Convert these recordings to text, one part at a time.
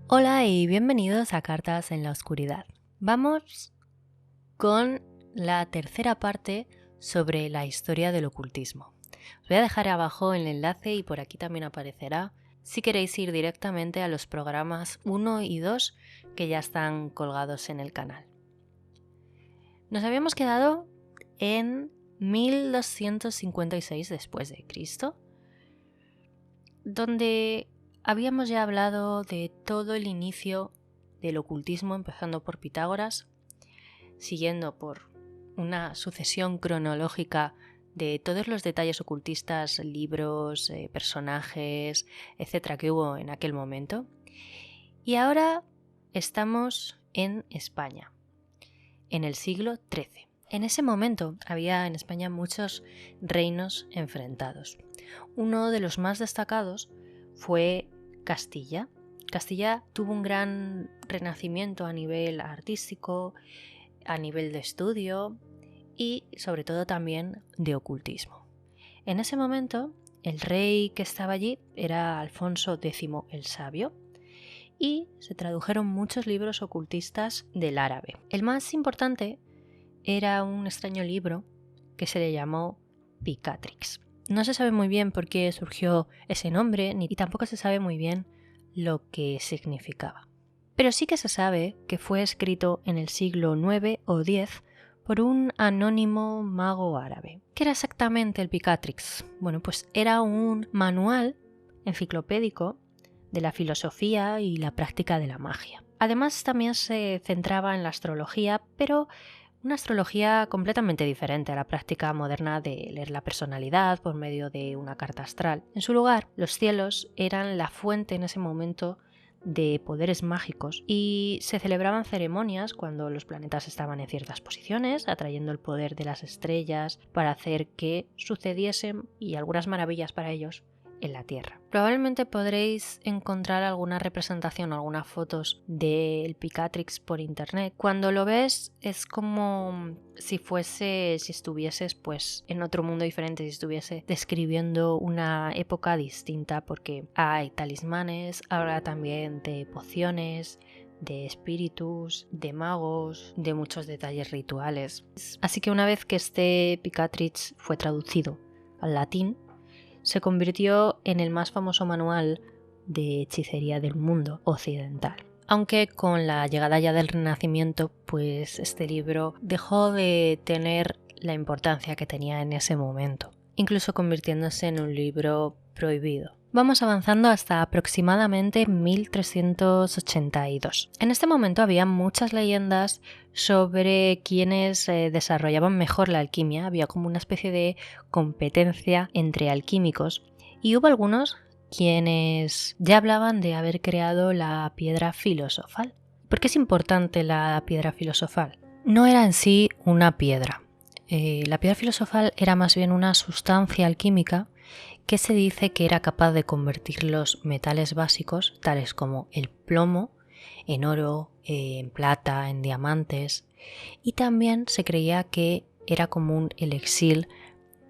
Hola y bienvenidos a Cartas en la Oscuridad. Vamos con la tercera parte sobre la historia del ocultismo. Os voy a dejar abajo el enlace y por aquí también aparecerá si queréis ir directamente a los programas 1 y 2 que ya están colgados en el canal. Nos habíamos quedado en 1256 después de Cristo, donde habíamos ya hablado de todo el inicio del ocultismo, empezando por Pitágoras, siguiendo por una sucesión cronológica de todos los detalles ocultistas, libros, personajes, etcétera, que hubo en aquel momento. Y ahora estamos en España, en el siglo XIII. En ese momento había en España muchos reinos enfrentados. Uno de los más destacados fue Castilla. Castilla tuvo un gran renacimiento a nivel artístico, a nivel de estudio y sobre todo también de ocultismo. En ese momento el rey que estaba allí era Alfonso X el Sabio y se tradujeron muchos libros ocultistas del árabe. El más importante era un extraño libro que se le llamó Picatrix. No se sabe muy bien por qué surgió ese nombre y tampoco se sabe muy bien lo que significaba. Pero sí que se sabe que fue escrito en el siglo IX o X por un anónimo mago árabe. ¿Qué era exactamente el Picatrix? Bueno, pues era un manual enciclopédico de la filosofía y la práctica de la magia. Además, también se centraba en la astrología, pero una astrología completamente diferente a la práctica moderna de leer la personalidad por medio de una carta astral. En su lugar, los cielos eran la fuente en ese momento de poderes mágicos y se celebraban ceremonias cuando los planetas estaban en ciertas posiciones, atrayendo el poder de las estrellas para hacer que sucediesen y algunas maravillas para ellos en la Tierra. Probablemente podréis encontrar alguna representación o algunas fotos del Picatrix por internet. Cuando lo ves es como si estuvieses pues en otro mundo diferente, si estuviese describiendo una época distinta, porque hay talismanes, habla también de pociones, de espíritus, de magos, de muchos detalles rituales. Así que una vez que este Picatrix fue traducido al latín, se convirtió en el más famoso manual de hechicería del mundo occidental. Aunque con la llegada ya del Renacimiento, pues este libro dejó de tener la importancia que tenía en ese momento, incluso convirtiéndose en un libro prohibido. Vamos avanzando hasta aproximadamente 1382. En este momento había muchas leyendas sobre quienes desarrollaban mejor la alquimia. Había como una especie de competencia entre alquímicos y hubo algunos quienes ya hablaban de haber creado la piedra filosofal. ¿Por qué es importante la piedra filosofal? No era en sí una piedra. La piedra filosofal era más bien una sustancia alquímica que se dice que era capaz de convertir los metales básicos, tales como el plomo, en oro, en plata, en diamantes, y también se creía que era como un elixir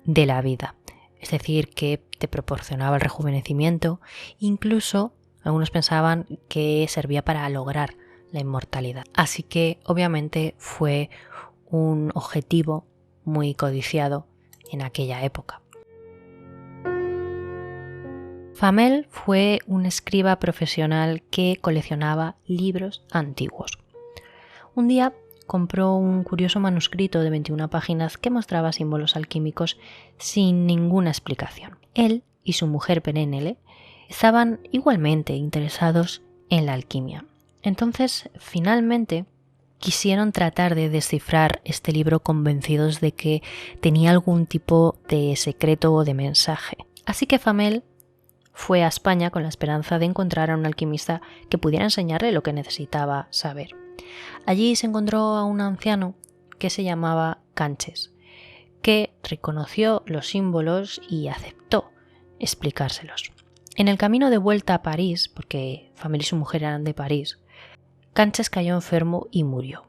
de la vida, es decir, que te proporcionaba el rejuvenecimiento, incluso algunos pensaban que servía para lograr la inmortalidad. Así que obviamente fue un objetivo muy codiciado en aquella época. Famel fue un escriba profesional que coleccionaba libros antiguos. Un día compró un curioso manuscrito de 21 páginas que mostraba símbolos alquímicos sin ninguna explicación. Él y su mujer Penélope estaban igualmente interesados en la alquimia. Entonces, finalmente, quisieron tratar de descifrar este libro convencidos de que tenía algún tipo de secreto o de mensaje. Así que Famel fue a España con la esperanza de encontrar a un alquimista que pudiera enseñarle lo que necesitaba saber. Allí se encontró a un anciano que se llamaba Canches, que reconoció los símbolos y aceptó explicárselos. En el camino de vuelta a París, porque Famel y su mujer eran de París, Canches cayó enfermo y murió.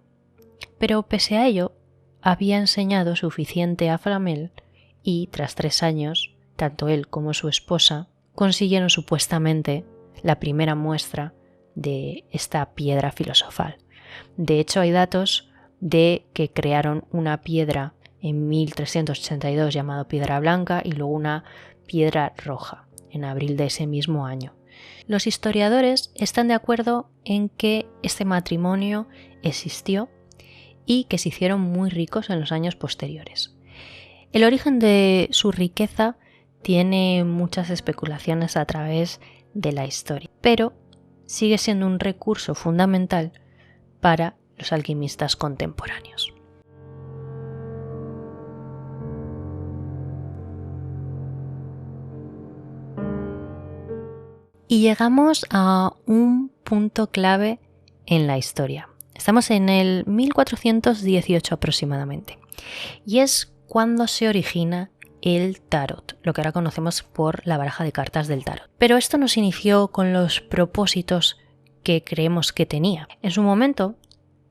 Pero pese a ello, había enseñado suficiente a Famel y, tras 3 años, tanto él como su esposa consiguieron supuestamente la primera muestra de esta piedra filosofal. De hecho, hay datos de que crearon una piedra en 1382 llamada Piedra Blanca y luego una piedra roja en abril de ese mismo año. Los historiadores están de acuerdo en que este matrimonio existió y que se hicieron muy ricos en los años posteriores. El origen de su riqueza tiene muchas especulaciones a través de la historia, pero sigue siendo un recurso fundamental para los alquimistas contemporáneos. Y llegamos a un punto clave en la historia. Estamos en el 1418 aproximadamente, y es cuando se origina el tarot, lo que ahora conocemos por la baraja de cartas del tarot. Pero esto no se inició con los propósitos que creemos que tenía. En su momento,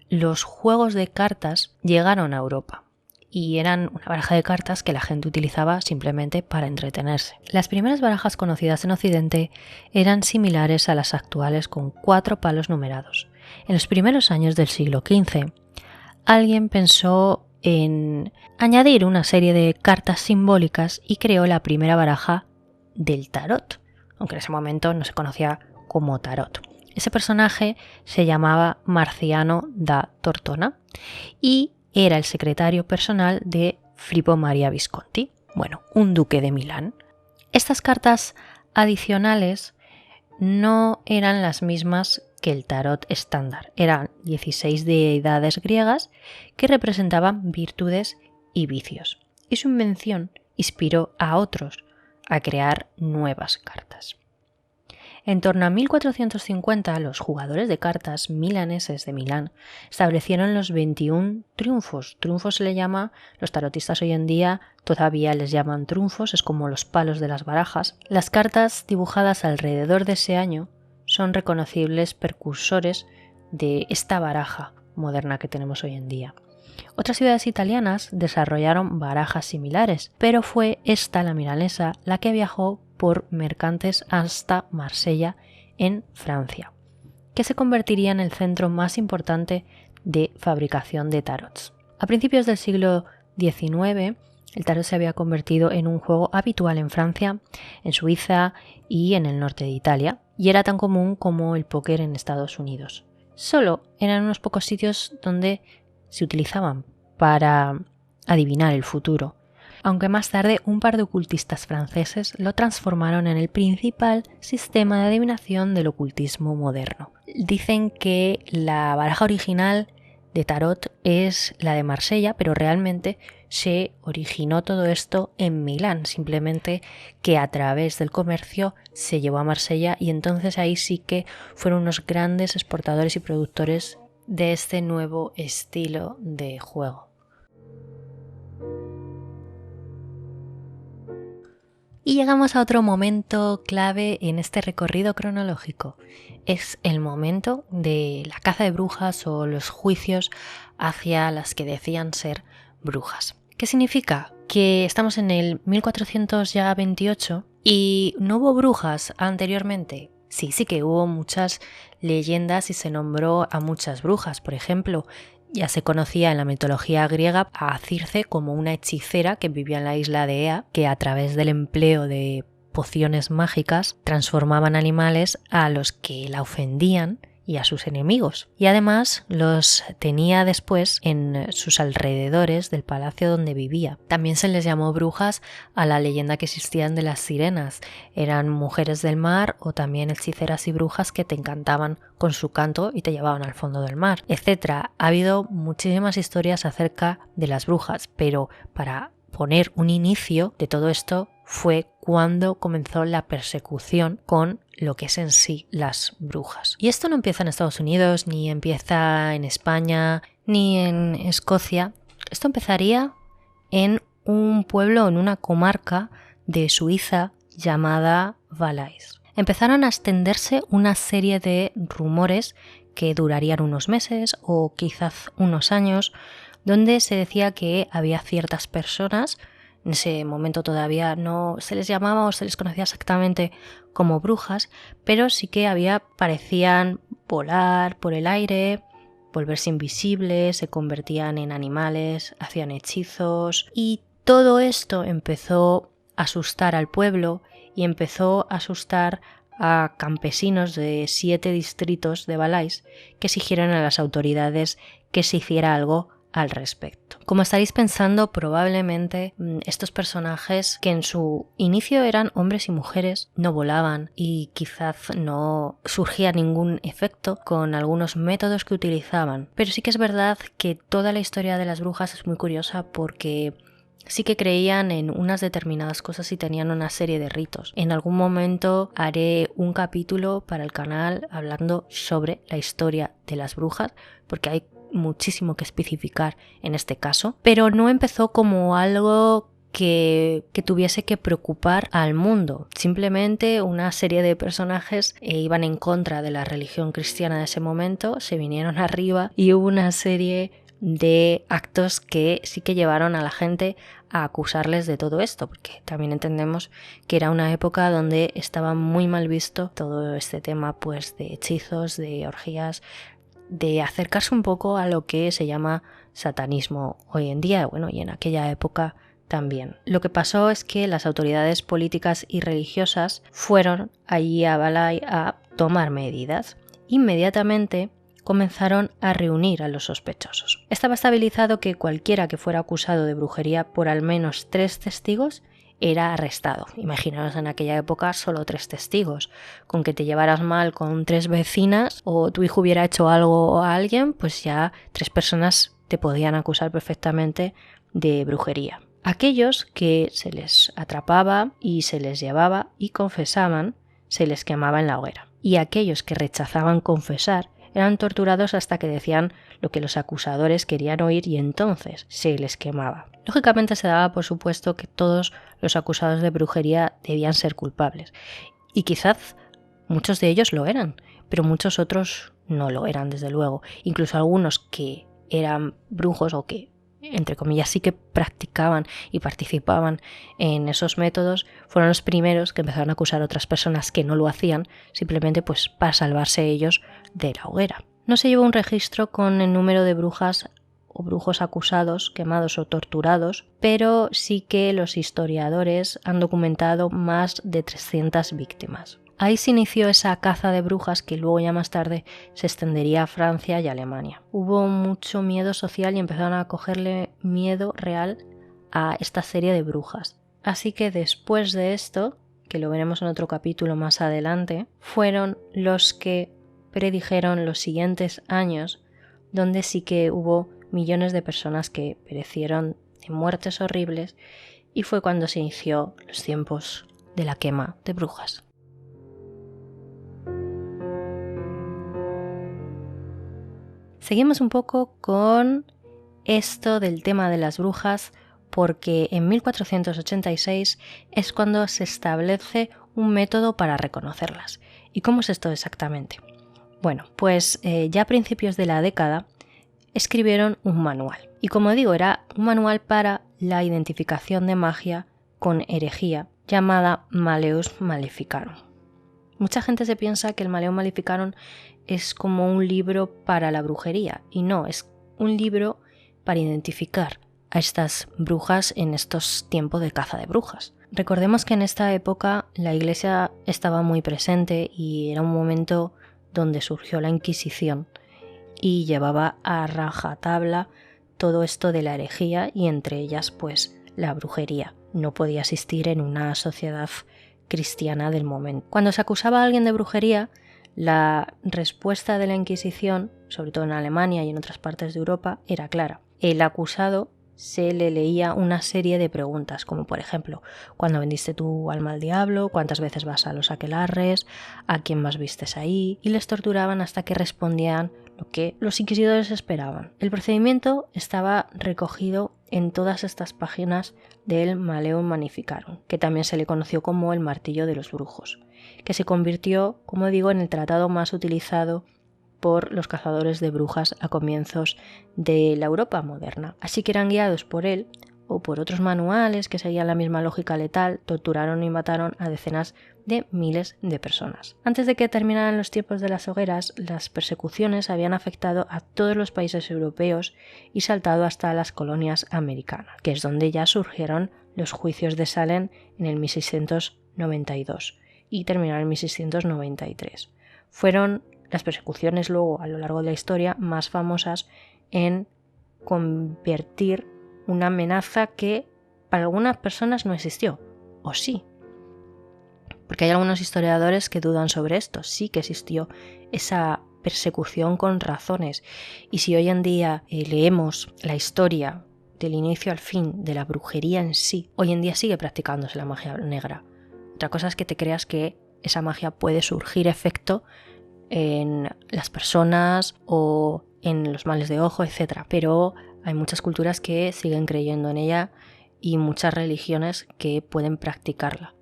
los juegos de cartas llegaron a Europa y eran una baraja de cartas que la gente utilizaba simplemente para entretenerse. Las primeras barajas conocidas en Occidente eran similares a las actuales con 4 palos numerados. En los primeros años del siglo XV, alguien pensó en añadir una serie de cartas simbólicas y creó la primera baraja del tarot, aunque en ese momento no se conocía como tarot. Ese personaje se llamaba Marciano da Tortona y era el secretario personal de Filippo Maria Visconti, un duque de Milán. Estas cartas adicionales no eran las mismas que el tarot estándar. Eran 16 deidades griegas que representaban virtudes y vicios. Y su invención inspiró a otros a crear nuevas cartas. En torno a 1450, los jugadores de cartas milaneses de Milán establecieron los 21 trunfos. Trunfos se le llama, los tarotistas hoy en día todavía les llaman trunfos, es como los palos de las barajas. Las cartas dibujadas alrededor de ese año son reconocibles precursores de esta baraja moderna que tenemos hoy en día. Otras ciudades italianas desarrollaron barajas similares, pero fue esta, la milanesa, la que viajó por mercantes hasta Marsella, en Francia, que se convertiría en el centro más importante de fabricación de tarots. A principios del siglo XIX, el tarot se había convertido en un juego habitual en Francia, en Suiza y en el norte de Italia, y era tan común como el póker en Estados Unidos. Solo eran unos pocos sitios donde se utilizaban para adivinar el futuro, aunque más tarde un par de ocultistas franceses lo transformaron en el principal sistema de adivinación del ocultismo moderno. Dicen que la baraja original de tarot es la de Marsella, pero realmente se originó todo esto en Milán, simplemente que a través del comercio se llevó a Marsella y entonces ahí sí que fueron unos grandes exportadores y productores de este nuevo estilo de juego. Y llegamos a otro momento clave en este recorrido cronológico. Es el momento de la caza de brujas o los juicios hacia las que decían ser brujas. ¿Qué significa? Que estamos en el 1428 y no hubo brujas anteriormente. Sí que hubo muchas leyendas y se nombró a muchas brujas. Por ejemplo, ya se conocía en la mitología griega a Circe como una hechicera que vivía en la isla de Ea, que a través del empleo de pociones mágicas transformaban animales a los que la ofendían y a sus enemigos. Y además los tenía después en sus alrededores del palacio donde vivía. También se les llamó brujas a la leyenda que existían de las sirenas. Eran mujeres del mar o también hechiceras y brujas que te encantaban con su canto y te llevaban al fondo del mar, etc. Ha habido muchísimas historias acerca de las brujas, pero para poner un inicio de todo esto fue cuando comenzó la persecución con lo que es en sí las brujas. Y esto no empieza en Estados Unidos, ni empieza en España, ni en Escocia. Esto empezaría en un pueblo, en una comarca de Suiza llamada Valais. Empezaron a extenderse una serie de rumores que durarían unos meses o quizás unos años, donde se decía que había ciertas personas, en ese momento todavía no se les llamaba o se les conocía exactamente como brujas, pero sí que parecían volar por el aire, volverse invisibles, se convertían en animales, hacían hechizos y todo esto empezó a asustar al pueblo y empezó a asustar a campesinos de 7 distritos de Valais que exigieron a las autoridades que se hiciera algo al respecto. Como estaréis pensando, probablemente estos personajes, que en su inicio eran hombres y mujeres, no volaban y quizás no surgía ningún efecto con algunos métodos que utilizaban. Pero sí que es verdad que toda la historia de las brujas es muy curiosa porque sí que creían en unas determinadas cosas y tenían una serie de ritos. En algún momento haré un capítulo para el canal hablando sobre la historia de las brujas, porque hay muchísimo que especificar en este caso, pero no empezó como algo que tuviese que preocupar al mundo. Simplemente una serie de personajes iban en contra de la religión cristiana de ese momento, se vinieron arriba y hubo una serie de actos que sí que llevaron a la gente a acusarles de todo esto, porque también entendemos que era una época donde estaba muy mal visto todo este tema pues de hechizos, de orgías, de acercarse un poco a lo que se llama satanismo hoy en día, bueno, y en aquella época también. Lo que pasó es que las autoridades políticas y religiosas fueron allí a Valais a tomar medidas. Inmediatamente comenzaron a reunir a los sospechosos. Estaba estabilizado que cualquiera que fuera acusado de brujería por al menos 3 testigos era arrestado. Imaginaos en aquella época solo 3 testigos. Con que te llevaras mal con 3 vecinas o tu hijo hubiera hecho algo a alguien, pues ya 3 personas te podían acusar perfectamente de brujería. Aquellos que se les atrapaba y se les llevaba y confesaban, se les quemaba en la hoguera. Y aquellos que rechazaban confesar eran torturados hasta que decían lo que los acusadores querían oír y entonces se les quemaba. Lógicamente se daba por supuesto que todos los acusados de brujería debían ser culpables y quizás muchos de ellos lo eran, pero muchos otros no lo eran desde luego. Incluso algunos que eran brujos o que entre comillas sí que practicaban y participaban en esos métodos fueron los primeros que empezaron a acusar a otras personas que no lo hacían simplemente pues para salvarse ellos de la hoguera. No se llevó un registro con el número de brujas o brujos acusados, quemados o torturados, pero sí que los historiadores han documentado más de 300 víctimas. Ahí se inició esa caza de brujas que luego ya más tarde se extendería a Francia y Alemania. Hubo mucho miedo social y empezaron a cogerle miedo real a esta serie de brujas. Así que después de esto, que lo veremos en otro capítulo más adelante, fueron los que predijeron los siguientes años, donde sí que hubo millones de personas que perecieron de muertes horribles y fue cuando se inició los tiempos de la quema de brujas. Seguimos un poco con esto del tema de las brujas porque en 1486 es cuando se establece un método para reconocerlas. ¿Y cómo es esto exactamente? Bueno, pues ya a principios de la década escribieron un manual. Y como digo, era un manual para la identificación de magia con herejía llamada Malleus Maleficarum. Mucha gente se piensa que el Malleus Maleficarum es como un libro para la brujería y no, es un libro para identificar a estas brujas en estos tiempos de caza de brujas. Recordemos que en esta época la Iglesia estaba muy presente y era un momento donde surgió la Inquisición y llevaba a rajatabla todo esto de la herejía y entre ellas pues la brujería. No podía existir en una sociedad cristiana del momento. Cuando se acusaba a alguien de brujería, la respuesta de la Inquisición, sobre todo en Alemania y en otras partes de Europa, era clara. El acusado se le leía una serie de preguntas, como por ejemplo, ¿cuándo vendiste tu alma al diablo? ¿Cuántas veces vas a los aquelarres? ¿A quién más vistes ahí? Y les torturaban hasta que respondían lo que los inquisidores esperaban. El procedimiento estaba recogido en todas estas páginas del Malleus Maleficarum, que también se le conoció como el martillo de los brujos, que se convirtió, como digo, en el tratado más utilizado por los cazadores de brujas a comienzos de la Europa moderna. Así que eran guiados por él o por otros manuales que seguían la misma lógica letal, torturaron y mataron a decenas de miles de personas. Antes de que terminaran los tiempos de las hogueras, las persecuciones habían afectado a todos los países europeos y saltado hasta las colonias americanas, que es donde ya surgieron los juicios de Salem en el 1692 y terminaron en 1693. Fueron las persecuciones luego a lo largo de la historia más famosas en convertir una amenaza que para algunas personas no existió, o sí. Porque hay algunos historiadores que dudan sobre esto. Sí que existió esa persecución con razones. Y si hoy en día leemos la historia del inicio al fin de la brujería en sí, hoy en día sigue practicándose la magia negra. Otra cosa es que te creas que esa magia puede surgir efecto en las personas o en los males de ojo, etc. Pero hay muchas culturas que siguen creyendo en ella y muchas religiones que pueden practicarla.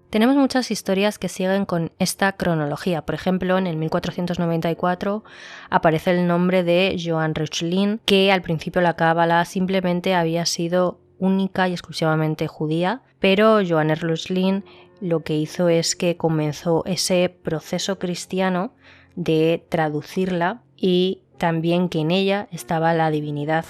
Tenemos muchas historias que siguen con esta cronología. Por ejemplo, en el 1494 aparece el nombre de Joan Reuchlin, que al principio la cábala simplemente había sido única y exclusivamente judía, pero Joan Reuchlin lo que hizo es que comenzó ese proceso cristiano de traducirla y también que en ella estaba la divinidad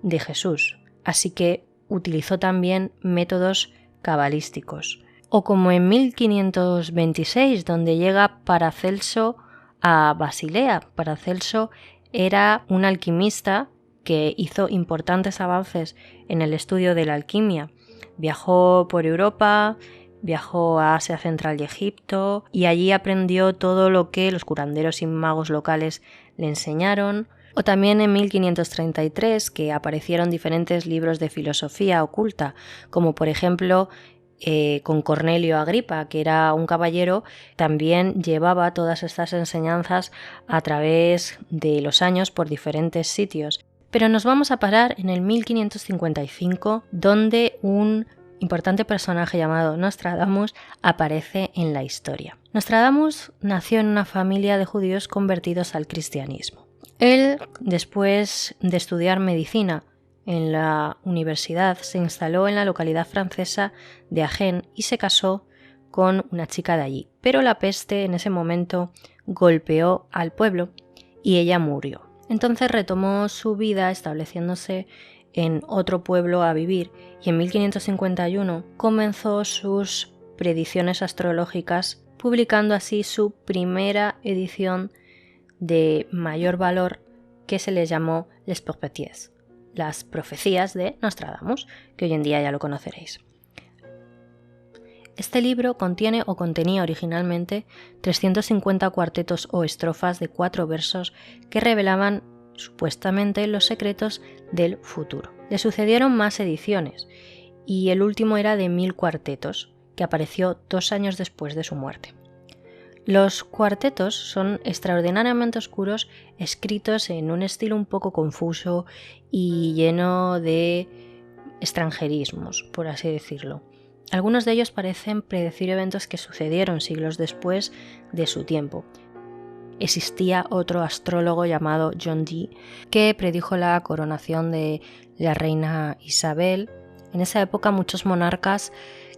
de Jesús. Así que utilizó también métodos cabalísticos. O como en 1526, donde llega Paracelso a Basilea. Paracelso era un alquimista que hizo importantes avances en el estudio de la alquimia. Viajó por Europa, viajó a Asia Central y Egipto, y allí aprendió todo lo que los curanderos y magos locales le enseñaron. O también en 1533, que aparecieron diferentes libros de filosofía oculta, como por ejemplo con Cornelio Agripa, que era un caballero, también llevaba todas estas enseñanzas a través de los años por diferentes sitios. Pero nos vamos a parar en el 1555, donde un importante personaje llamado Nostradamus aparece en la historia. Nostradamus nació en una familia de judíos convertidos al cristianismo. Él, después de estudiar medicina en la universidad, se instaló en la localidad francesa de Agen y se casó con una chica de allí. Pero la peste en ese momento golpeó al pueblo y ella murió. Entonces retomó su vida estableciéndose en otro pueblo a vivir y en 1551 comenzó sus predicciones astrológicas, publicando así su primera edición de mayor valor que se les llamó Les Prophéties, las profecías de Nostradamus, que hoy en día ya lo conoceréis. Este libro contiene o contenía originalmente 350 cuartetos o estrofas de 4 versos que revelaban supuestamente los secretos del futuro. Le sucedieron más ediciones y el último era de 1000 cuartetos, que apareció 2 años después de su muerte. Los cuartetos son extraordinariamente oscuros, escritos en un estilo un poco confuso y lleno de extranjerismos, por así decirlo. Algunos de ellos parecen predecir eventos que sucedieron siglos después de su tiempo. Existía otro astrólogo llamado John Dee que predijo la coronación de la reina Isabel. En esa época muchos monarcas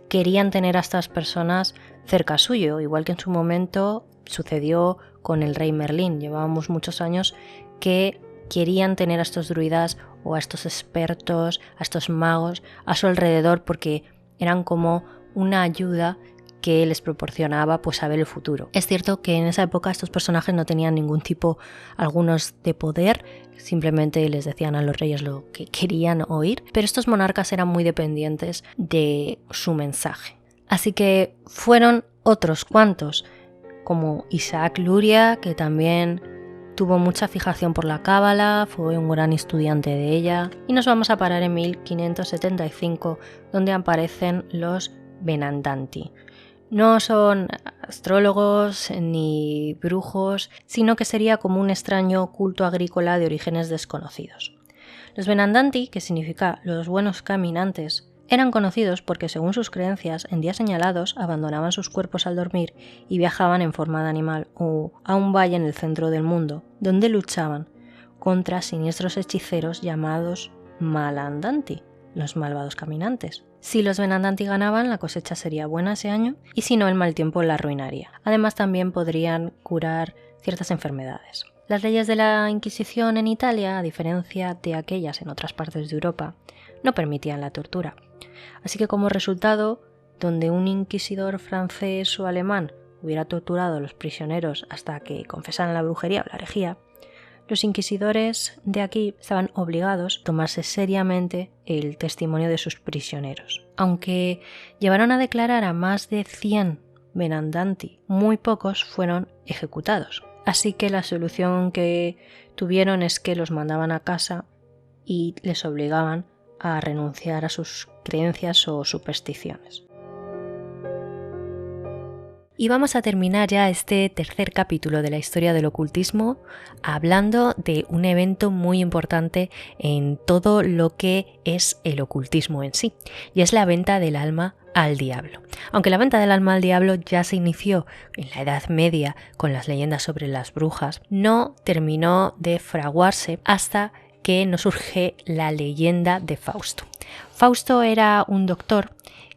querían tener a estas personas cerca suyo, igual que en su momento sucedió con el rey Merlín. Llevábamos muchos años que querían tener a estos druidas o a estos expertos, a estos magos a su alrededor porque eran como una ayuda que les proporcionaba pues saber el futuro. Es cierto que en esa época estos personajes no tenían ningún tipo, algunos de poder, simplemente les decían a los reyes lo que querían oír, pero estos monarcas eran muy dependientes de su mensaje. Así que fueron otros cuantos, como Isaac Luria, que también tuvo mucha fijación por la cábala, fue un gran estudiante de ella, y nos vamos a parar en 1575, donde aparecen los Benandanti. No son astrólogos ni brujos, sino que sería como un extraño culto agrícola de orígenes desconocidos. Los Benandanti, que significa los buenos caminantes, eran conocidos porque, según sus creencias, en días señalados abandonaban sus cuerpos al dormir y viajaban en forma de animal o a un valle en el centro del mundo, donde luchaban contra siniestros hechiceros llamados Malandanti, los malvados caminantes. Si los Venandanti ganaban, la cosecha sería buena ese año, y si no, el mal tiempo la arruinaría. Además, también podrían curar ciertas enfermedades. Las leyes de la Inquisición en Italia, a diferencia de aquellas en otras partes de Europa, no permitían la tortura. Así que como resultado, donde un inquisidor francés o alemán hubiera torturado a los prisioneros hasta que confesaran la brujería o la herejía, los inquisidores de aquí estaban obligados a tomarse seriamente el testimonio de sus prisioneros. Aunque llevaron a declarar a más de 100 Venandanti, muy pocos fueron ejecutados. Así que la solución que tuvieron es que los mandaban a casa y les obligaban a renunciar a sus creencias o supersticiones. Y vamos a terminar ya este tercer capítulo de la historia del ocultismo hablando de un evento muy importante en todo lo que es el ocultismo en sí, y es la venta del alma al diablo. Aunque la venta del alma al diablo ya se inició en la Edad Media con las leyendas sobre las brujas, no terminó de fraguarse hasta que nos surge la leyenda de Fausto. Fausto era un doctor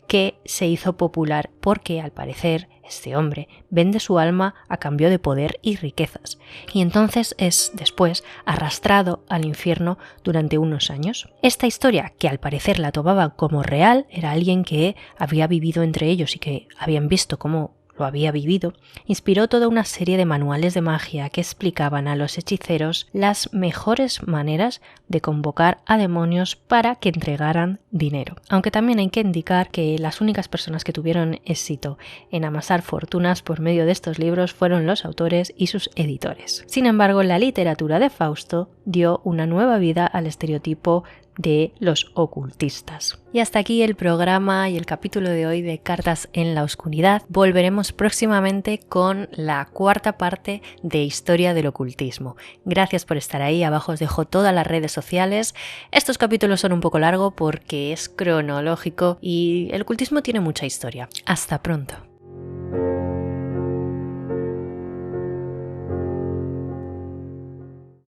que se hizo popular porque, al parecer, este hombre vende su alma a cambio de poder y riquezas, y entonces es después arrastrado al infierno durante unos años. Esta historia, que al parecer la tomaban como real, era alguien que había vivido entre ellos y que habían visto cómo lo había vivido, inspiró toda una serie de manuales de magia que explicaban a los hechiceros las mejores maneras de convocar a demonios para que entregaran dinero. Aunque también hay que indicar que las únicas personas que tuvieron éxito en amasar fortunas por medio de estos libros fueron los autores y sus editores. Sin embargo, la literatura de Fausto dio una nueva vida al estereotipo de los ocultistas. Y hasta aquí el programa y el capítulo de hoy de Cartas en la Oscuridad. Volveremos próximamente con la cuarta parte de Historia del Ocultismo. Gracias por estar ahí, abajo os dejo todas las redes sociales. Estos capítulos son un poco largos porque es cronológico y el ocultismo tiene mucha historia. Hasta pronto.